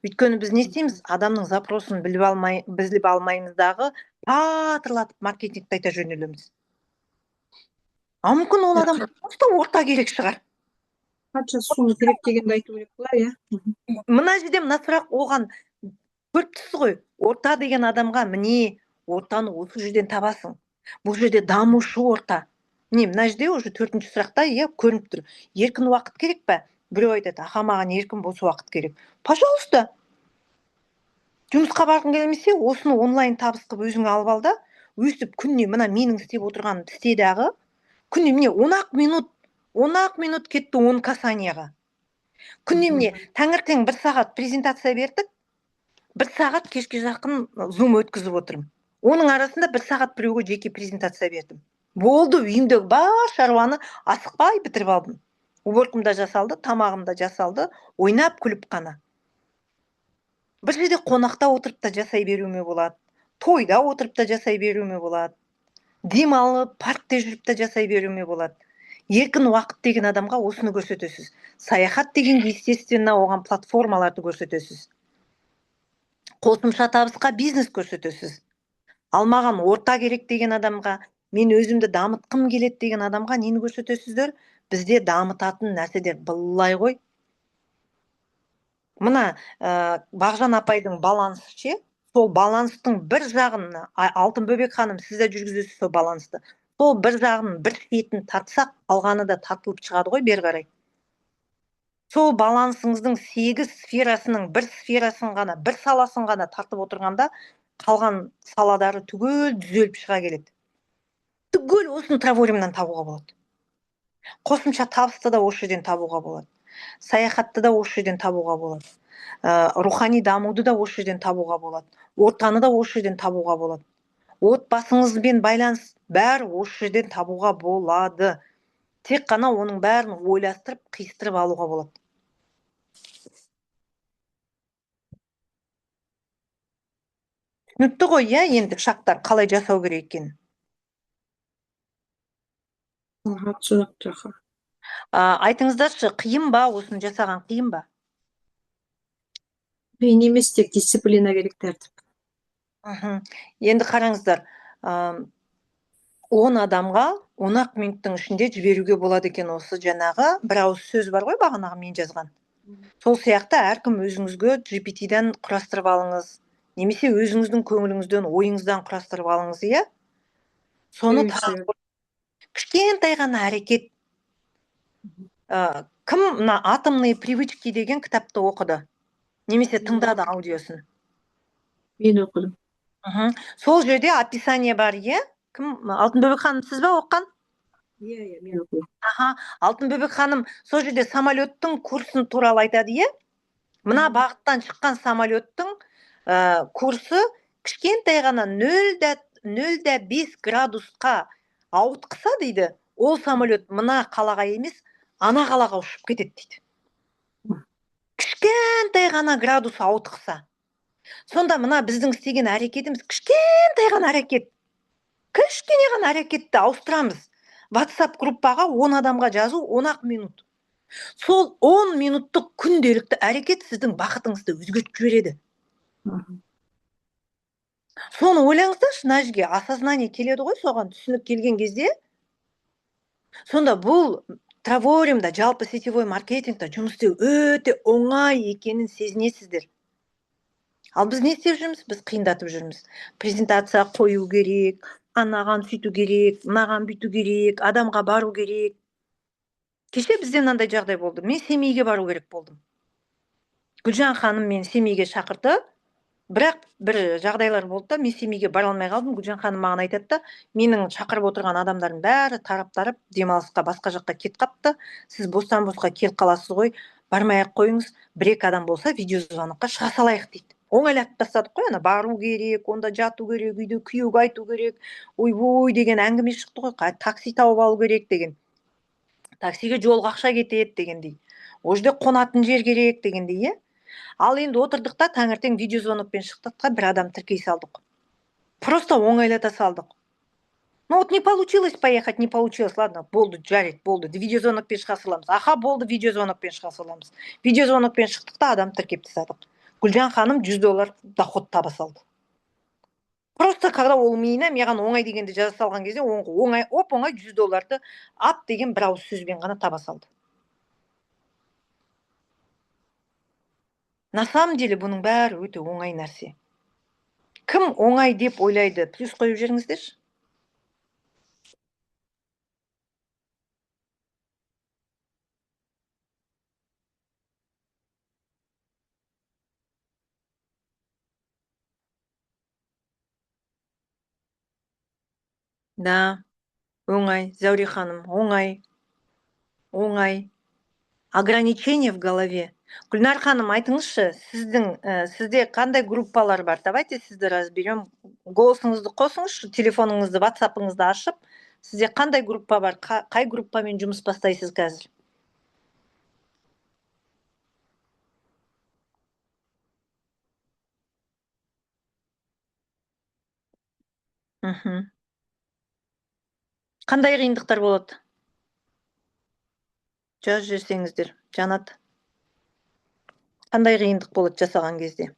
Өйткені біз не істейміз? Адамның запросын біліп алмаймыздағы патырлатып маркетингті айта жөнелеміз. Мүмкін ол адам просто орта керек шығар. Қанша сумма керек дегенді айту керек болар, иә. Мына жерде мына сұрақ оған көріп тұрсыз ғой, орта деген адамға міне ортаны осы жерден табасың. Бұл жерде дамушы орта. Мына жерде уже 4-ші сұрақта көрініп тұр. Еркін уақыт керек пе? Біреу айтады, аха, маған еркін бос уақыт керек. Пожалуйста. Жұмысқа барғың келмесе, осыны онлайн табыс қылып өзің алып ал да, өстіп күнне мына менің істеп отырғаным істе дағы, күнне міне 10 минут кетті 10 касанияға. Күнне міне таңертең 1 сағат презентация бердік, 1 сағат кешке жақын зум өткізіп отырмын. Оның арасында 1 сағат біреуге жеке презентация бердім. Болды, үйімдегі бар шаруаны асықпай бітіріп алдым. Уборкам да жасалды, тамағым да жасалды, ойнап күліп қана. Бір жерде қонақта отырып та жасай беруіме болады, тойда отырып та жасай беруіме болады, демалып, паркте жүріп та жасай беруіме болады. Еркін уақыт деген адамға осыны көрсетесіз. Саяхат деген, естественно, оған платформаларды көрсетесіз. Қосымша табысқа бизнес көрсетесіз. Алмаған орта керек деген адамға, мен өзімді дамытқым келеді деген адамға нені көрсетесіздер? Бізде дамытатын нәрседер былай ғой. Мына Бағжан апайдың балансы ше, сол баланстың бір жағын, Алтын Бөбек ханым, сіз де жүргізесіз сол балансты. Сол бір жағын, бір шетін тартсақ, қалғаны да тартылып шығады ғой бері қарай. Сол балансыңыздың 8 сферасының бір сферасын ғана, бір саласын ғана тартып отырғанда, қалған саладары түгел түзеліп шыға келеді. Түгел осыны траворимнан табуға болады. Қосымша табысты да осы жерден табуға болады. Саяхатты да осы жерден табуға болады. Рухани дамуды да осы жерден табуға болады. Ортаны да осы жерден табуға болады. Отбасыңызбен байланыс бәрі осы жерден табуға болады. Тек қана оның бәрін ойластырып, қиыстырып алуға болады. Түсінікті ғой, енді шақтар қалай жасау керек екен. Түсінікті. Айтыңыздаршы, қиын ба, осыны жасаған қиын ба? Қиын емес, тек дисциплина керек, тәртіп. Енді қараңыздар, 10 адамға 10 минуттың ішінде жіберуге болады екен осы жаңағы бір ауыз сөз бар ғой, бағанағы мен жазған. Сол сияқты әркім өзіңізге GPT-ден құрастырып алыңыз, немесе өзіңіздің көңіліңізден, ойыңыздан құрастырып алыңыз, иә? Соны кішкентай ғана әрекет. Кім мына «Атомные привычки» деген кітапты оқыды? Немесе тыңдады аудиосын? Мен оқыдым. Сол жерде описание бар, иә? Кім? Алтын Бөбек ханым, сіз бе оққан? Иә, мен оқыдым. Алтын Бөбек ханым сол жерде самолеттің курсын туралы айтады, иә? Мына бағыттан шыққан самолеттің курсы кішкентай ғана 0,5 градусқа ауытқыса дейді, ол самолет мына қалаға емес, ана қалаға ұшып кетеді дейді. Кішкентай ғана градус ауытқыса. Сонда мына біздің істеген әрекетіміз кішкентай ғана әрекет. Кішкене ғана әрекетті ауыстырамыз. WhatsApp группаға 10 адамға жазу 10 минут. Сол 10 минуттық күнделікті әрекет сіздің бақытыңызды өзгертіп жібереді. Соны ойлаңыздаршы, мына жерге осознание келеді ғой, соған түсінік келген кезде Сонда бұл травориумда, жалпы сетевой маркетингта жұмыс істеу өте оңай екенін сезінесіздер. Ал біз не істеп жүрміз? Біз қиындатып жүрміз. Презентация қою керек, анаған сөйту керек, мынаған бүйту керек, адамға бару керек. Кеше бізде мынандай жағдай болды. Мен семейге бару керек болдым. Гүлжан ханым мені семейге шақырды. Бірақ бір жағдайлар болды да, мен семейге бара алмай қалдым. Гүлжан ханым маған айтады да, менің шақырып отырған адамдардың бәрі тарап демалысқа басқа жаққа кетіп қапты. Сіз бостан босқа келіп қаласыз ғой, бармай-ақ қойыңыз. Бір-екі адам болса видеозвонокқа шыға салайық дейді. Оңайлатып тастадық қой, ана бару керек, онда жату керек, үйде күйеуге айту керек. Ойбой деген әңгіме шықты ғой, такси тауып алу керек деген. Таксиге жолға ақша кетеді дегендей. Ол жерде қонатын жер керек дегендей, иә? Ал енді отырдық та таңертең видеозвонокпен шықтық та бір адам тіркей салдық. Просто оңайлата салдық. Ну вот не получилось поехать, не получилось. Ладно, болды, жарайды, болды. Видеозвонокпен шыға саламыз. Аха, болды, видеозвонокпен шыға саламыз. Видеозвонокпен шықтық та адам тіркеп тастадық. Гүлжан ханым $100 доход таба салды. Просто когда ол миына маған оңай дегенді жаза салған кезде, оңай, оңай $100 ап деген бір ауыз сөзбен ғана таба салды. На самом деле бұның бәрі өте оңай нәрсе. Кім оңай деп ойлайды? Плюс қойып жүріңіздерші. Да, оңай, Зәуре ханым, оңай. Оңай. Ограничение в голове. Гүлнар ханым, айтыңызшы, сізде қандай группалар бар? Давайте сізді разберем. Голосыңызды қосыңызшы, телефоныңызды, WhatsApp-ыңызды ашып, сізде қандай группа бар? Қай группамен жұмыс бастайсыз қазір? Қандай қиындықтар болады? Жазып жіберсеңіздер, Жанат. Қандай қиындық болады жасаған кезде?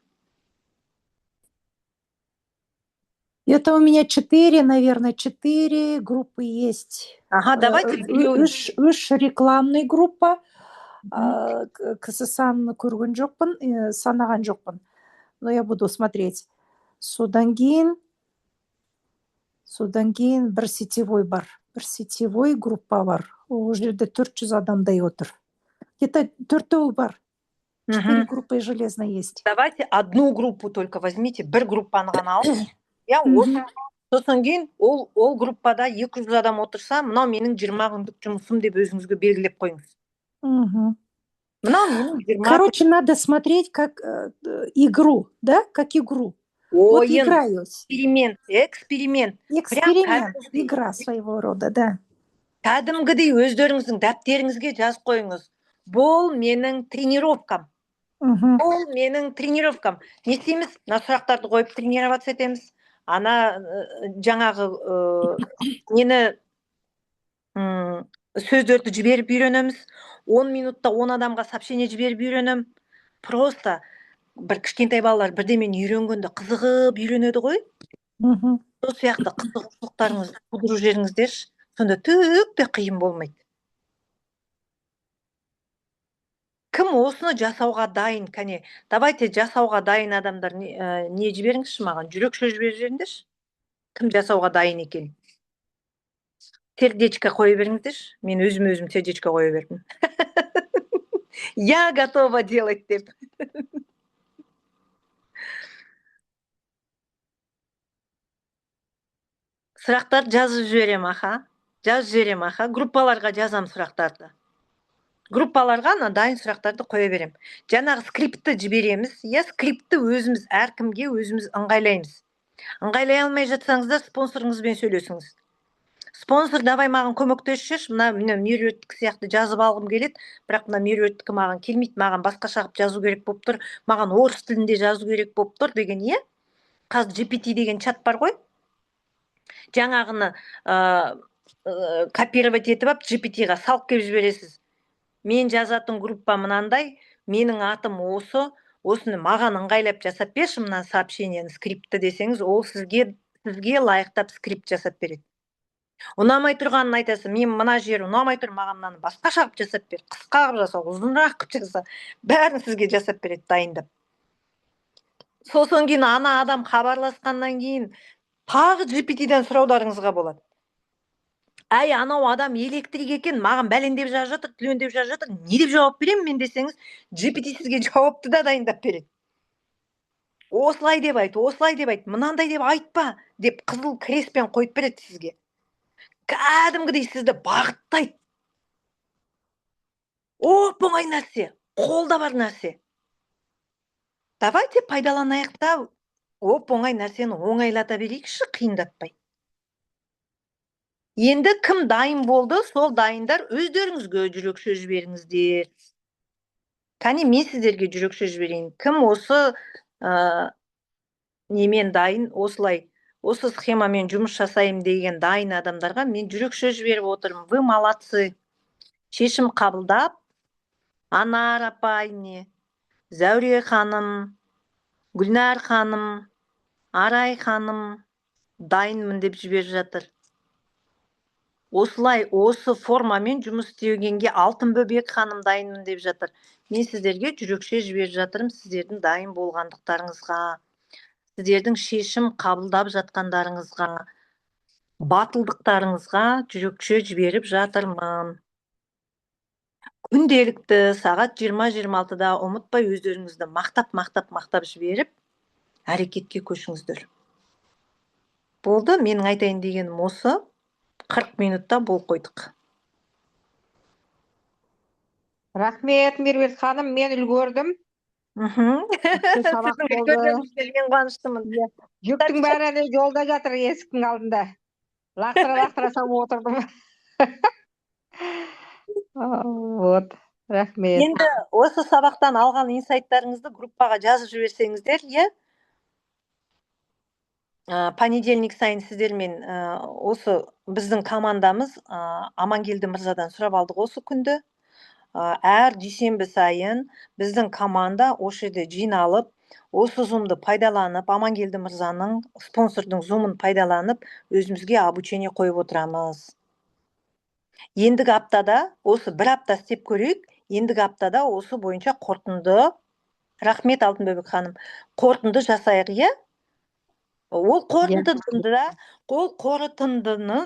Это у меня 4, наверное, 4 группы есть. Ага, давайте Үш рекламный группа. Кісі санын көрген жоқпын, санаған жоқпын. Но я буду смотреть. Содан кейін бір сетевой бар. Бір сетевой группа бар. Ол жерде 400 адамдай отыр. Где-то 4 бар. 4 группы железно есть. Давайте одну группу только возьмите, бір группаны ғана алып. Я сосын кейін ол группада 200 адам отырса, мынау менің 20 күндік жұмысым деп өзіңізге белгілеп қойыңыз. Мынау менің 20. Короче, надо смотреть как игру, да? Как игру. Вот играю. Эксперимент. Игра своего рода, да. Кәдімгідей өздеріңіздің дәптеріңізге жазып қойыңыз. Бұл менің тренировкам. Бұл менің тренировкам. Не істейміз? Мына сұрақтарды қойып тренироваться етеміз. Ана жаңағы нені сөздерді жіберіп үйренеміз. 10 минутта 10 адамға сообщение жіберіп үйренем. Просто бір кішкентай балалар бірдемені үйренгенде қызығып үйренеді ғой. Сол сияқты қызығушылықтарыңызды тудырып жіберіңіздерші. Сонда түк те қиын болмайды. Кім осыны жасауға дайын? Кәне, давайте жасауға дайын адамдар не жіберіңізші маған? Жүрекші жіберіп жіберіңдерші. Кім жасауға дайын екен? Сердечко қоя беріңіздерші. Мен өзім сердечко қоя бердім. Я готова делать деп. Сұрақтар жазып жіберем, аха. Группаларға жазам сұрақтарды. Группаларға дайын сұрақтарды қоя берем. Жаңағы скриптті жібереміз. Я скриптті өзіміз, әркімге өзіміз ыңғайлаймыз. Ыңғайлай алмай жатсаңыздар, спонсорыңызбен сөйлесіңіз. Спонсор, давай маған көмектесші, мына Меруерттікі сияқты жазып алғым келеді, бірақ мына Меруерттікі маған келмейді, маған басқаша қылып жазу керек болып тұр, маған орыс тілінде жазу керек болып тұр деген, е? Қазір GPT деген чат бар ғой. Жаңағыны копировать етіп ап GPT-ға салып келіп жібересіз. Мен жазатын группа мынандай, менің атым осыны маған ыңғайлап жасап берші, мына сообщениені, скриптті десеңіз, ол сізге лайықтап скрипт жасап береді. Ұнамай тұрғанын айтасың, мен мына жері ұнамай тұр, маған мынаны басқаша қылып жасап бер, қысқа қылып жаса, ұзынырақ қылып жаса, бәрін сізге жасап береді дайындап. Сосын кейін ана адам хабарласқаннан кейін тағы GPT-ден сұраударыңызға болады. Әй, анау адам электрик екен, маған бәлендеп жазып жатыр, түлендеп жазып жатыр, не деп жауап беремін мен десеңіз, GPT сізге жауапты да дайындап береді. Осылай деп айт, мынандай деп айтпа, деп қызыл креспен қойып береді сізге. Кәдімгідей сізді бағыттайды. Оп-оңай нәрсе, қолда бар нәрсе. Давайте пайдаланайық та, оп-оңай нәрсені оңайлата берейікші, қиындатпай. Енді кім дайын болды, сол дайындар өздеріңізге жүрек сөз беріңіздер. Кәне мен сіздерге жүрек сөз берейін. Кім осы немен дайын, осылай, осы схемамен жұмыс жасайым деген дайын адамдарға мен жүрек сөз беріп отырмын. Вы молодцы. Шешім қабылдап, Анар апай, Зәуре ханым, Гүлнар ханым, Арай ханым дайынмын деп жіберіп жатыр. Осылай, осы формамен жұмыс істегенге Алтын Бөбек ханым дайынмын деп жатыр. Мен сіздерге жүрекше жіберіп жатырмын, сіздердің дайын болғандықтарыңызға, сіздердің шешім қабылдап жатқандарыңызға, батылдықтарыңызға жүрекше жіберіп жатырмын. Күнделікті сағат 20-26-да ұмытпай өздеріңізді мақтап жіберіп, әрекетке көшіңіздер. Болды, менің айтайын дегенім осы. 40 минутта бол қойдық. Рахмет, Меруерт ханым, мен үлгердім. Сабақ болды. Мен қуаныштымын. Жүктің бәрі әлі жолда жатыр есіктің алдында. Лақтыра салып отырдым. Вот, рахмет. Енді осы сабақтан алған инсайттарыңызды группаға жазып жіберсеңіздер, иә? Понедельник сайын сіздермен осы біздің командамыз Амангелді мырзадан сұрап алдық осы күнді. Әр дүйсенбі сайын біздің команда осы жерде жиналып, осы зумды пайдаланып, Амангелді мырзаның спонсордың зумын пайдаланып, өзімізге обучение қойып отырамыз. Ендігі аптада, осы бір апта істеп көрейік, ендігі аптада осы бойынша қорытынды, рахмет Алтын Бөбек ханым, қорытынды жасайық, иә? Ол қорытындыны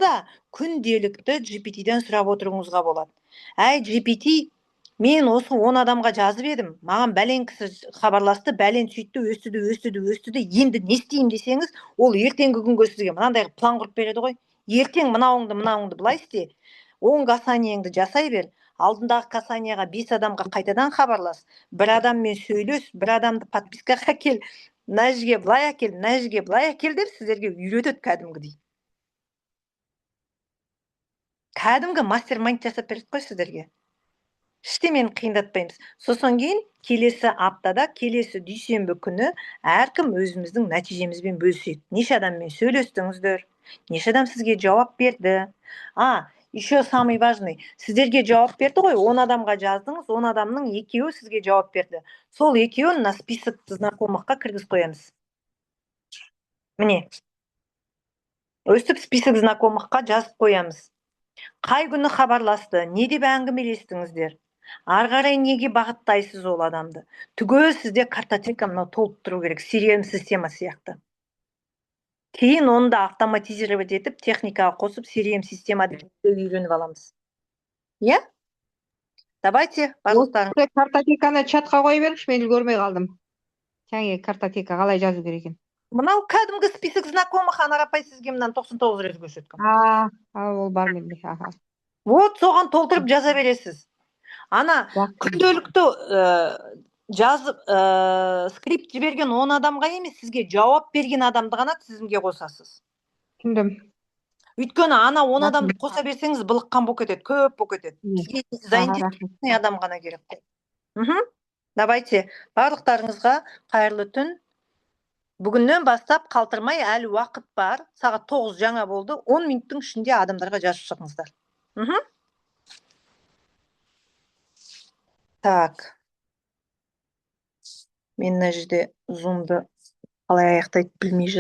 да күнделікті GPT-ден сұрап отыруыңызға болады. Әй, GPT, мен осы 10 адамға жазып едім, маған бәлен кісі хабарласты, бәлен сөйтті, өстіді, енді не істеймін десеңіз, ол ертеңгі күнге сізге мынандай план құрып береді ғой. Ертең мынауыңды былай істе, 10 касаниеңді жасай бер, алдындағы касанияға 5 адамға қайтадан хабарлас, бір адаммен сөйлес, бір адамды подпискаға кел, мына жерге былай әкел деп сіздерге үйретеді кәдімгідей. Кәдімгі мастер-майнд жасап береді қой сіздерге. Ештемені қиындатпаймыз. Сосын кейін келесі аптада, келесі дүйсенбі күні әркім өзіміздің нәтижемізбен бөліседі. Неше адаммен сөйлестіңіздер, неше адам сізге жауап берді. Еще самый важный, сіздерге жауап берді ғой, 10 адамға жаздыңыз, 10 адамның 2-еуі сізге жауап берді. Сол 2-еуін на список знакомыққа кіргізіп қоямыз. Міне, өстіп список знакомыққа жазып қоямыз. Қай күні хабарласты, не деп әңгімелестіңіздер, арғарай неге бағыттайсыз ол адамды. Түгел сізде картотека мынау толып тұру керек, CRM система сияқты. Кейін оны да автоматизировать етіп, техникаға қосып, CRM система деп үйреніп аламыз. Иә? Давайте, барлықтарың. Картотеканы чатқа қойып беріңізші, мен үлгермей қалдым. Жаңа картотека қалай жазу керек екен? Мынау кәдімгі список знакомых, Анар апай сізге мынаны 99 рет көрсеткен. Ол бар менде. Вот соған толтырып жаза бересіз. Ана күнделікті жазып скрипт жіберген 10 адамға емес, сізге жауап берген адамды ғана тізімге қосасыз. Түсіндім. Өйткені ана 10 адамды қоса берсеңіз былыққан болып кетеді, көп болып кетеді. Бізге заинтересованный адам ғана керек. Давайте, барлықтарыңызға қайырлы түн. Бүгіннен бастап қалтырмай, әлі уақыт бар. Сағат 9 жаңа болды. 10 минуттың ішінде адамдарға жазып шығыңыздар. Так. Мен мына жерде зумды қалай аяқтайды білмей